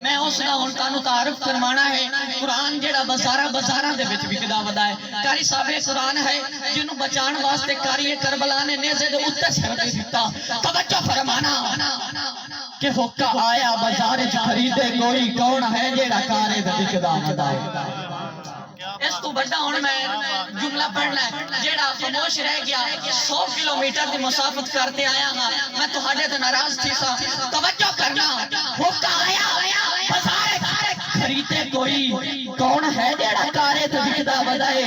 میں اس دا ہن تانوں تعارف فرمانا ہے قرآن جڑا بازاراں دے وچ وکدا ودا ہے قاری صاحب قرآن ہے جنوں بچان واسطے قاری کربلا نے نیزے دے اوتے سر دے دتا توجہ فرمانا کہ ہوکا آیا بازار وچ خریدے کوئی کون ہے جڑا کارے دا وکدا ودا ہے اس تو بڑا ہن میں جملہ پڑھنا ہے جیڑا خاموش رہ گیا 100 کلومیٹر دی مسافت کرتے آیا ہاں میں تہاڈے تے ناراض تھی سا توجہ کرنا ہوکا آیا بازار خریدے کوئی کون ہے جیڑا کارے تے وکدا ودائے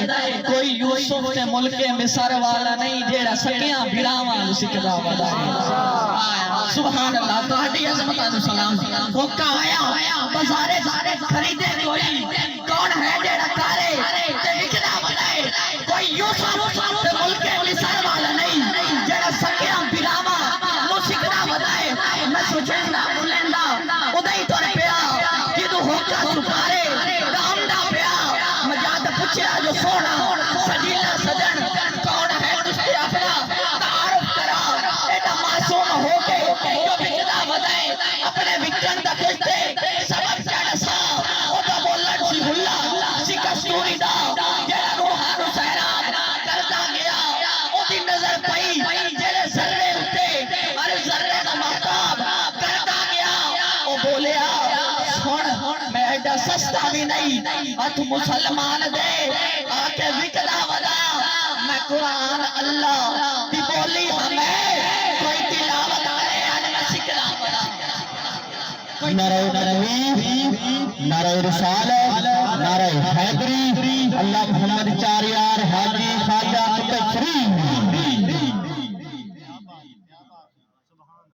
کوئی یوسف تے ملک مصر والا نہیں جیڑا سکیاں بھراواں نوں سکدا ودائے سبحان اللہ تہاڈی عظمت نو سلام ہوکا آیا بازار خریدے کوئی کون ہے جیڑا کارے تے وکدا ودائے کوئی یوسف تے ملک مصر والا نہیں جیڑا سکیاں بھراواں نوں سکدا ودائے میں سوچدا بولندا اودے تو پیا جدوں ہوکا سکارے رامدا پیا مجاد پوچھیا جو سونا سجیلا سجن کون ہے تجھے اپنا تعارف کرا ایڈا معصوم ہو کے جو وکدا ودائے اپنے وکن دا کشتے سبب چڑھ سا او دا بولن سی ہلا سی کستوری دا جیڑا روحانو سہراب کرتا گیا او دی نظر پئی جیڑے ذرے اتے ہر ذرے دا محتاب کرتا گیا او بولیا میں ایڈا سستا بھی نہیں اتھ مسلمان دے آکے وکدا ودا میں قرآن اللہ دی بولی ہمیں کوئی تلاوت آئے آنے میں سکدا ودا نعرہ تکبیر نعرہ رسالت نعرہ حیدری اللہ محمد چاریار حاجی خواجہ تشریف